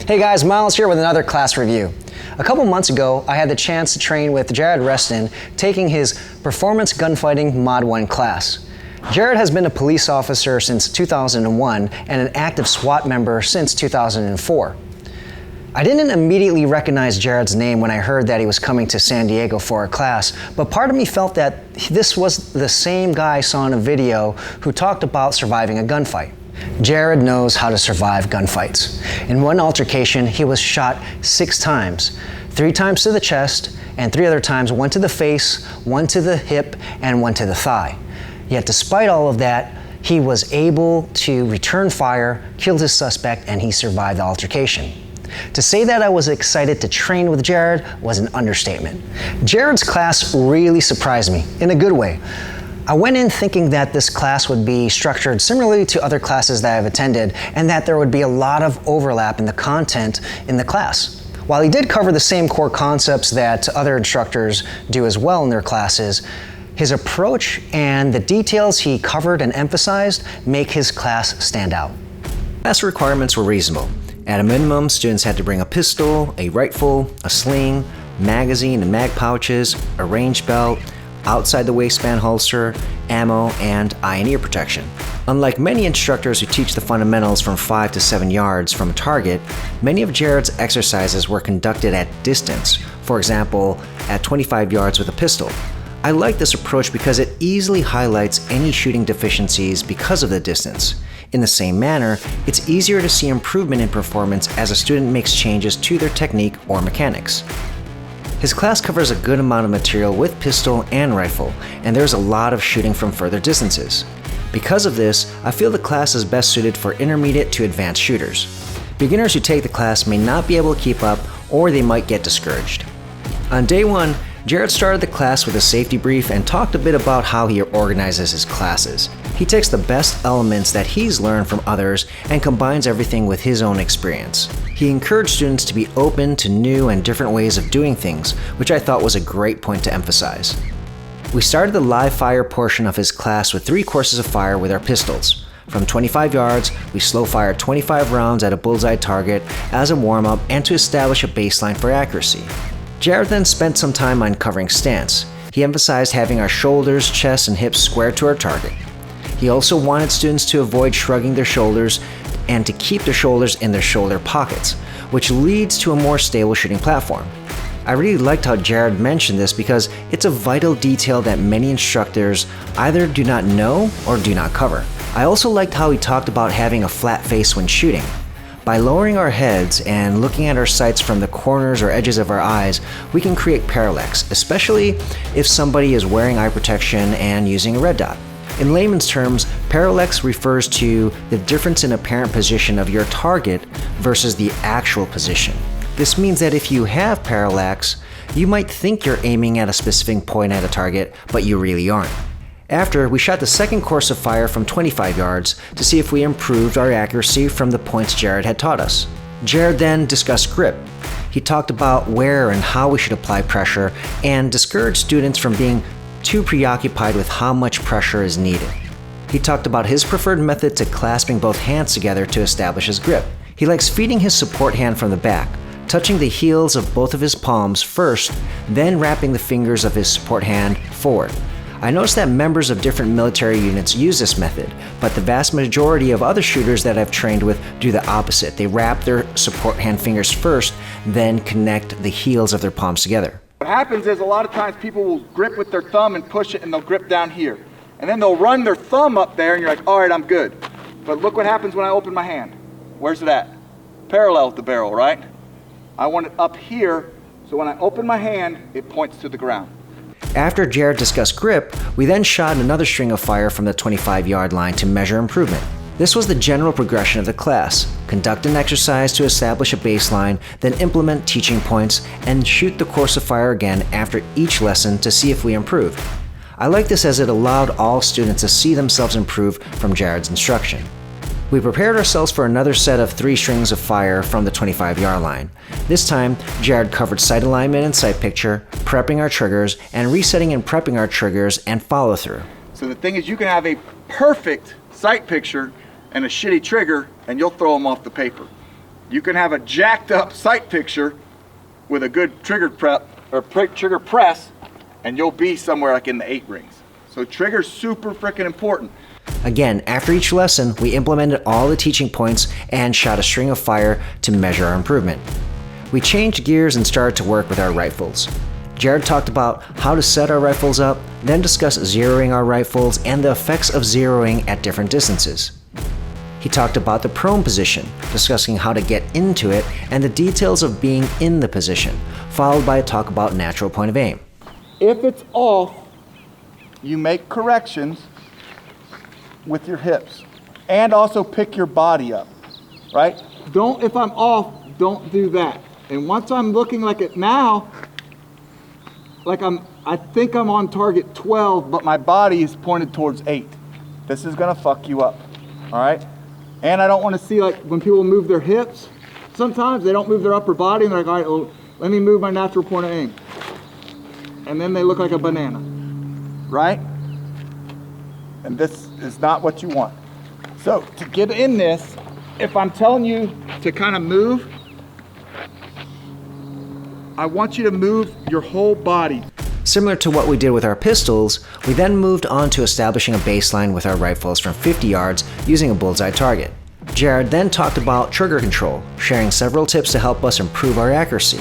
Hey guys, Miles here with another class review. A couple months ago, I had the chance to train with Jared Reston, taking his Performance Gunfighting Mod 1 class. Jared has been a police officer since 2001 and an active SWAT member since 2004. I didn't immediately recognize Jared's name when I heard that he was coming to San Diego for a class, but part of me felt that this was the same guy I saw in a video who talked about surviving a gunfight. Jared knows how to survive gunfights. In one altercation, he was shot 6 times, 3 times to the chest, and 3 other times, 1 to the face, 1 to the hip, and 1 to the thigh. Yet despite all of that, he was able to return fire, killed his suspect, and he survived the altercation. To say that I was excited to train with Jared was an understatement. Jared's class really surprised me, in a good way. I went in thinking that this class would be structured similarly to other classes that I've attended, and that there would be a lot of overlap in the content in the class. While he did cover the same core concepts that other instructors do as well in their classes, his approach and the details he covered and emphasized make his class stand out. Class requirements were reasonable. At a minimum, students had to bring a pistol, a rifle, a sling, magazine and mag pouches, a range belt, outside the waistband holster, ammo, and eye and ear protection. Unlike many instructors who teach the fundamentals from 5 to 7 yards from a target, many of Jared's exercises were conducted at distance, for example, at 25 yards with a pistol. I like this approach because it easily highlights any shooting deficiencies because of the distance. In the same manner, it's easier to see improvement in performance as a student makes changes to their technique or mechanics. His class covers a good amount of material with pistol and rifle, and there's a lot of shooting from further distances. Because of this, I feel the class is best suited for intermediate to advanced shooters. Beginners who take the class may not be able to keep up, or they might get discouraged. On day 1, Jared started the class with a safety brief and talked a bit about how he organizes his classes. He takes the best elements that he's learned from others and combines everything with his own experience. He encouraged students to be open to new and different ways of doing things, which I thought was a great point to emphasize. We started the live fire portion of his class with 3 courses of fire with our pistols. From 25 yards, we slow fired 25 rounds at a bullseye target as a warm-up and to establish a baseline for accuracy. Jared then spent some time on covering stance. He emphasized having our shoulders, chest, and hips square to our target. He also wanted students to avoid shrugging their shoulders and to keep their shoulders in their shoulder pockets, which leads to a more stable shooting platform. I really liked how Jared mentioned this because it's a vital detail that many instructors either do not know or do not cover. I also liked how he talked about having a flat face when shooting. By lowering our heads and looking at our sights from the corners or edges of our eyes, we can create parallax, especially if somebody is wearing eye protection and using a red dot. In layman's terms, parallax refers to the difference in apparent position of your target versus the actual position. This means that if you have parallax, you might think you're aiming at a specific point at a target, but you really aren't. After, we shot the second course of fire from 25 yards to see if we improved our accuracy from the points Jared had taught us. Jared then discussed grip. He talked about where and how we should apply pressure and discouraged students from being too preoccupied with how much pressure is needed. He talked about his preferred method to clasping both hands together to establish his grip. He likes feeding his support hand from the back, touching the heels of both of his palms first, then wrapping the fingers of his support hand forward. I noticed that members of different military units use this method, but the vast majority of other shooters that I've trained with do the opposite. They wrap their support hand fingers first, then connect the heels of their palms together. What happens is a lot of times people will grip with their thumb and push it, and they'll grip down here. And then they'll run their thumb up there, and you're like, all right, I'm good. But look what happens when I open my hand. Where's it at? Parallel with the barrel, right? I want it up here, so when I open my hand, it points to the ground. After Jared discussed grip, we then shot another string of fire from the 25-yard line to measure improvement. This was the general progression of the class. Conduct an exercise to establish a baseline, then implement teaching points, and shoot the course of fire again after each lesson to see if we improved. I like this as it allowed all students to see themselves improve from Jared's instruction. We prepared ourselves for another set of 3 strings of fire from the 25-yard line. This time, Jared covered sight alignment and sight picture, prepping our triggers, and resetting and prepping our triggers and follow through. So the thing is, you can have a perfect sight picture and a shitty trigger, and you'll throw them off the paper. You can have a jacked up sight picture with a good trigger prep or trigger press, and you'll be somewhere like in the 8 rings. So trigger's super freaking important. Again, after each lesson, we implemented all the teaching points and shot a string of fire to measure our improvement. We changed gears and started to work with our rifles. Jared talked about how to set our rifles up, then discussed zeroing our rifles and the effects of zeroing at different distances. He talked about the prone position, discussing how to get into it and the details of being in the position, followed by a talk about natural point of aim. If it's off, you make corrections with your hips and also pick your body up, right? If I'm off, don't do that. And once I'm looking like it now, I think I'm on target 12, but my body is pointed towards 8. This is gonna fuck you up, all right? And I don't wanna see, like, when people move their hips, sometimes they don't move their upper body and they're like, all right, well, let me move my natural point of aim. And then they look like a banana, right? And this is not what you want. So to get in this, if I'm telling you to kind of move, I want you to move your whole body. Similar to what we did with our pistols, we then moved on to establishing a baseline with our rifles from 50 yards using a bullseye target. Jared then talked about trigger control, sharing several tips to help us improve our accuracy.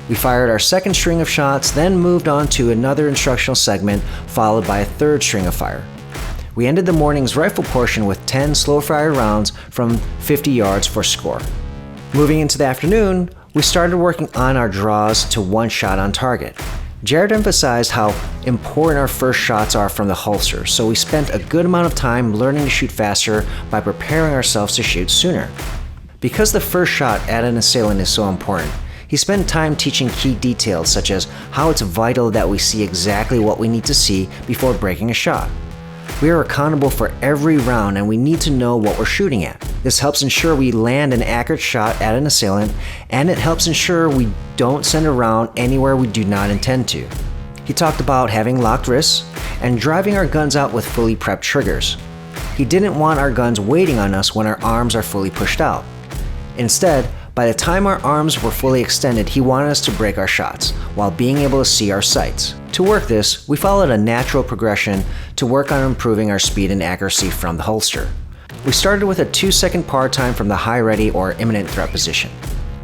We fired our second string of shots, then moved on to another instructional segment, followed by a third string of fire. We ended the morning's rifle portion with 10 slow-fire rounds from 50 yards for score. Moving into the afternoon, we started working on our draws to one shot on target. Jared emphasized how important our first shots are from the holster, so we spent a good amount of time learning to shoot faster by preparing ourselves to shoot sooner. Because the first shot at an assailant is so important, he spent time teaching key details such as how it's vital that we see exactly what we need to see before breaking a shot. We are accountable for every round and we need to know what we're shooting at. This helps ensure we land an accurate shot at an assailant, and it helps ensure we don't send a round anywhere we do not intend to. He talked about having locked wrists and driving our guns out with fully prepped triggers. He didn't want our guns waiting on us when our arms are fully pushed out. Instead, by the time our arms were fully extended, he wanted us to break our shots while being able to see our sights. To work this, we followed a natural progression to work on improving our speed and accuracy from the holster. We started with a 2-second par time from the high ready or imminent threat position.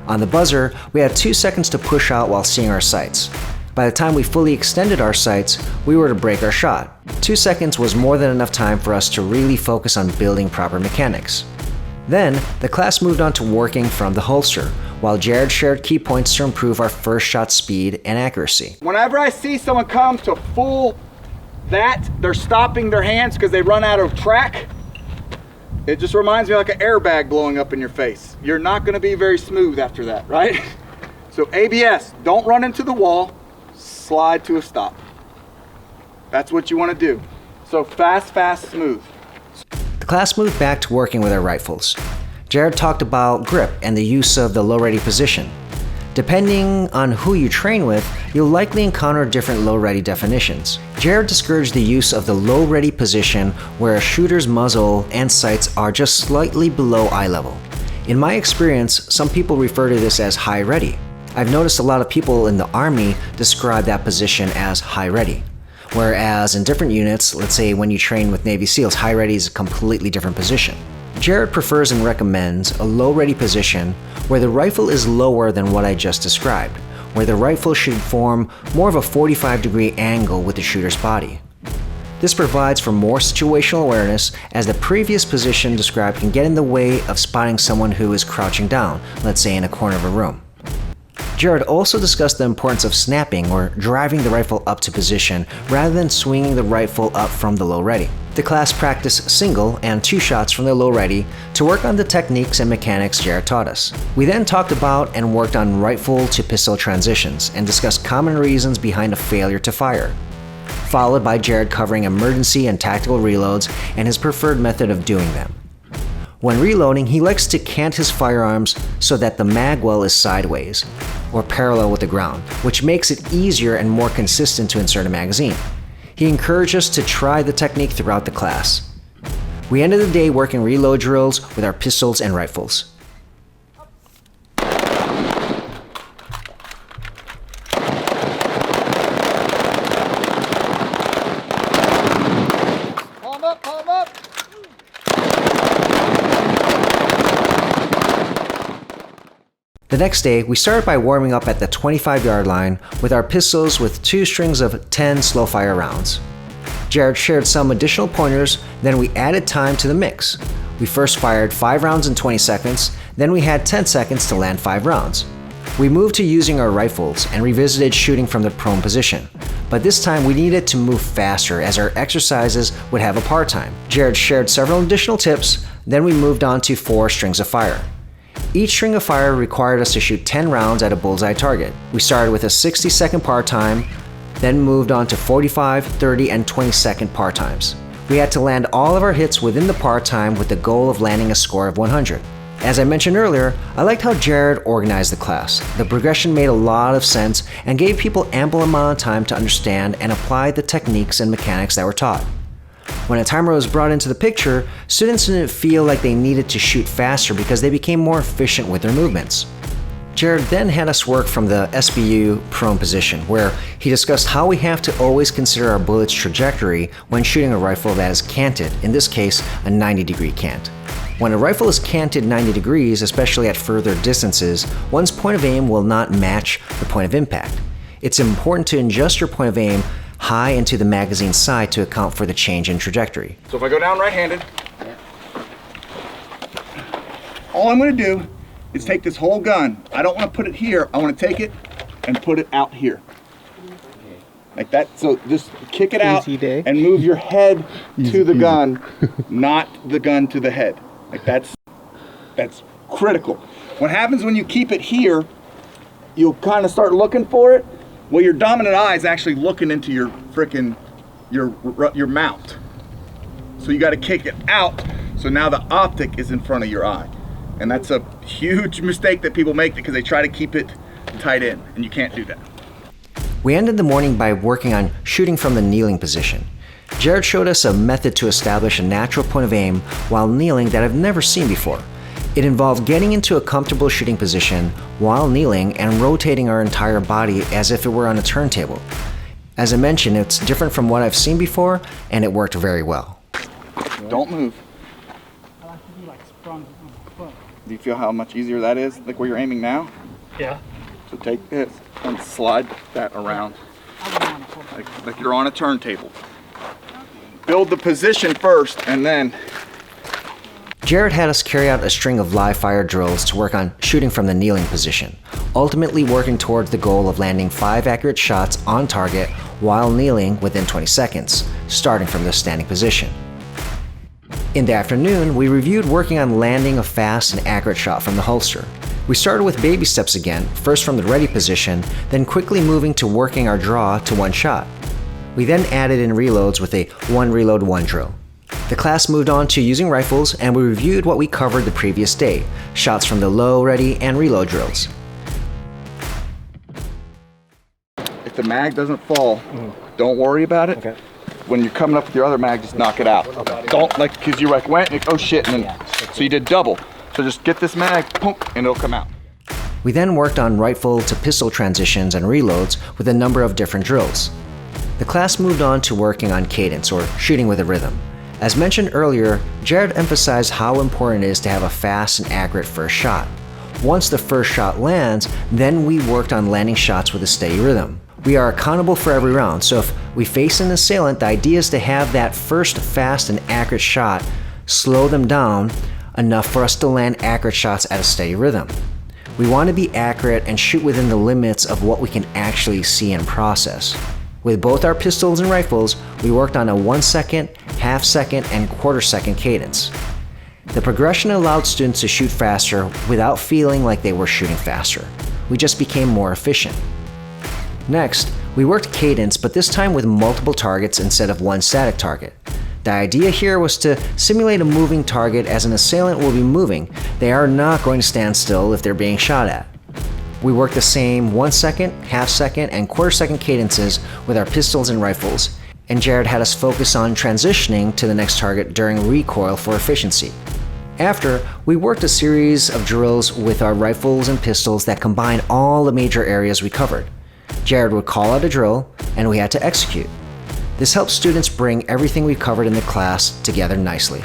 On the buzzer, we had 2 seconds to push out while seeing our sights. By the time we fully extended our sights, we were to break our shot. 2 seconds was more than enough time for us to really focus on building proper mechanics. Then, the class moved on to working from the holster, while Jared shared key points to improve our first shot speed and accuracy. Whenever I see someone come to full that, they're stopping their hands because they run out of track. It just reminds me like an airbag blowing up in your face. You're not gonna be very smooth after that, right? So ABS, don't run into the wall, slide to a stop. That's what you wanna do. So fast, fast, smooth. The class moved back to working with our rifles. Jared talked about grip and the use of the low ready position. Depending on who you train with, you'll likely encounter different low ready definitions. Jared discouraged the use of the low ready position where a shooter's muzzle and sights are just slightly below eye level. In my experience, some people refer to this as high ready. I've noticed a lot of people in the Army describe that position as high ready. Whereas in different units, let's say when you train with Navy SEALs, high ready is a completely different position. Jared prefers and recommends a low ready position where the rifle is lower than what I just described, where the rifle should form more of a 45-degree angle with the shooter's body. This provides for more situational awareness, as the previous position described can get in the way of spotting someone who is crouching down, let's say in a corner of a room. Jared also discussed the importance of snapping or driving the rifle up to position rather than swinging the rifle up from the low ready. The class practiced single and 2 shots from the low ready to work on the techniques and mechanics Jared taught us. We then talked about and worked on rifle to pistol transitions and discussed common reasons behind a failure to fire, followed by Jared covering emergency and tactical reloads and his preferred method of doing them. When reloading, he likes to cant his firearms so that the mag well is sideways or parallel with the ground, which makes it easier and more consistent to insert a magazine. He encouraged us to try the technique throughout the class. We ended the day working reload drills with our pistols and rifles. The next day, we started by warming up at the 25-yard line with our pistols with 2 strings of 10 slow-fire rounds. Jared shared some additional pointers, then we added time to the mix. We first fired 5 rounds in 20 seconds, then we had 10 seconds to land 5 rounds. We moved to using our rifles and revisited shooting from the prone position, but this time we needed to move faster as our exercises would have a par time. Jared shared several additional tips, then we moved on to 4 strings of fire. Each string of fire required us to shoot 10 rounds at a bullseye target. We started with a 60-second par time, then moved on to 45, 30, and 20-second par times. We had to land all of our hits within the par time with the goal of landing a score of 100. As I mentioned earlier, I liked how Jared organized the class. The progression made a lot of sense and gave people ample amount of time to understand and apply the techniques and mechanics that were taught. When a timer was brought into the picture, students didn't feel like they needed to shoot faster because they became more efficient with their movements. Jared then had us work from the SBU prone position, where he discussed how we have to always consider our bullet's trajectory when shooting a rifle that is canted, in this case, a 90-degree cant. When a rifle is canted 90 degrees, especially at further distances, one's point of aim will not match the point of impact. It's important to adjust your point of aim high into the magazine side to account for the change in trajectory. So if I go down right-handed, all I'm gonna do is take this whole gun. I don't wanna put it here, I wanna take it and put it out here. Like that, so just kick it out and move your head to the gun, not the gun to the head. Like that's critical. What happens when you keep it here, you'll kind of start looking for it. Well, your dominant eye is actually looking into your frickin' your mount. So you got to kick it out. So now the optic is in front of your eye, and that's a huge mistake that people make because they try to keep it tight in, and you can't do that. We ended the morning by working on shooting from the kneeling position. Jared showed us a method to establish a natural point of aim while kneeling that I've never seen before. It involved getting into a comfortable shooting position while kneeling and rotating our entire body as if it were on a turntable. As I mentioned, it's different from what I've seen before, and it worked very well. Don't move. I like to do like sprung on my foot. Do you feel how much easier that is? Like where you're aiming now? Yeah. So take this and slide that around like you're on a turntable. Build the position first and then. Jared had us carry out a string of live fire drills to work on shooting from the kneeling position, ultimately working towards the goal of landing 5 accurate shots on target while kneeling within 20 seconds, starting from the standing position. In the afternoon, we reviewed working on landing a fast and accurate shot from the holster. We started with baby steps again, first from the ready position, then quickly moving to working our draw to 1 shot. We then added in reloads with a 1 reload 1 drill. The class moved on to using rifles, and we reviewed what we covered the previous day, shots from the low, ready, and reload drills. If the mag doesn't fall, don't worry about it. Okay. When you're coming up with your other mag, just knock it out. Okay. Don't, like, because you like went, and oh shit, and then, so you did double. So just get this mag, boom, and it'll come out. We then worked on rifle to pistol transitions and reloads with a number of different drills. The class moved on to working on cadence, or shooting with a rhythm. As mentioned earlier, Jared emphasized how important it is to have a fast and accurate first shot. Once the first shot lands, then we worked on landing shots with a steady rhythm. We are accountable for every round, so if we face an assailant, the idea is to have that first fast and accurate shot slow them down enough for us to land accurate shots at a steady rhythm. We want to be accurate and shoot within the limits of what we can actually see and process. With both our pistols and rifles, we worked on a 1 second, half second, and quarter second cadence. The progression allowed students to shoot faster without feeling like they were shooting faster. We just became more efficient. Next, we worked cadence, but this time with multiple targets instead of 1 static target. The idea here was to simulate a moving target as an assailant will be moving. They are not going to stand still if they're being shot at. We worked the same 1 second, half second, and quarter second cadences with our pistols and rifles, and Jared had us focus on transitioning to the next target during recoil for efficiency. After, we worked a series of drills with our rifles and pistols that combined all the major areas we covered. Jared would call out a drill, and we had to execute. This helps students bring everything we covered in the class together nicely.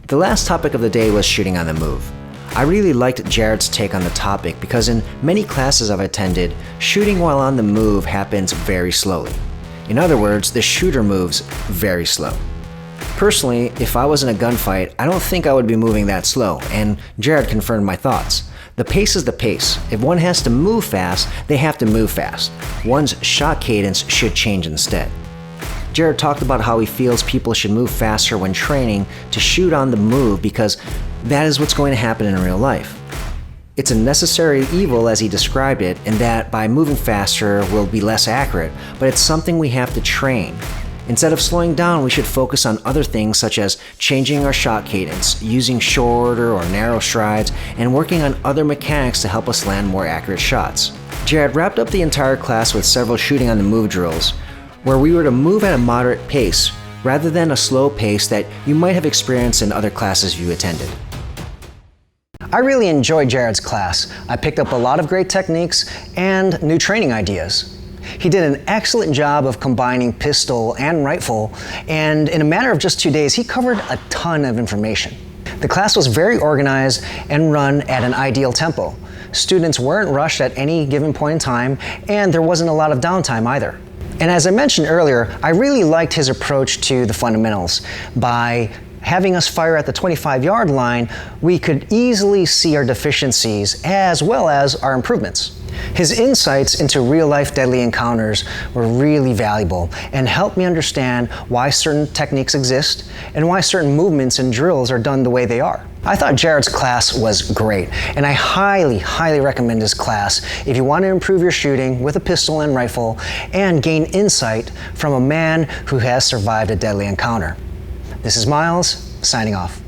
The last topic of the day was shooting on the move. I really liked Jared's take on the topic because in many classes I've attended, shooting while on the move happens very slowly. In other words, the shooter moves very slow. Personally, if I was in a gunfight, I don't think I would be moving that slow, and Jared confirmed my thoughts. The pace is the pace. If one has to move fast, they have to move fast. One's shot cadence should change instead. Jared talked about how he feels people should move faster when training to shoot on the move because that is what's going to happen in real life. It's a necessary evil as he described it, in that by moving faster we'll be less accurate, but it's something we have to train. Instead of slowing down, we should focus on other things such as changing our shot cadence, using shorter or narrow strides, and working on other mechanics to help us land more accurate shots. Jared wrapped up the entire class with several shooting on the move drills, where we were to move at a moderate pace, rather than a slow pace that you might have experienced in other classes you attended. I really enjoyed Jared's class. I picked up a lot of great techniques and new training ideas. He did an excellent job of combining pistol and rifle, and in a matter of just 2 days, he covered a ton of information. The class was very organized and run at an ideal tempo. Students weren't rushed at any given point in time, and there wasn't a lot of downtime either. And as I mentioned earlier, I really liked his approach to the fundamentals. By having us fire at the 25-yard line, we could easily see our deficiencies as well as our improvements. His insights into real-life deadly encounters were really valuable and helped me understand why certain techniques exist and why certain movements and drills are done the way they are. I thought Jared's class was great, and I highly recommend his class if you want to improve your shooting with a pistol and rifle and gain insight from a man who has survived a deadly encounter. This is Miles, signing off.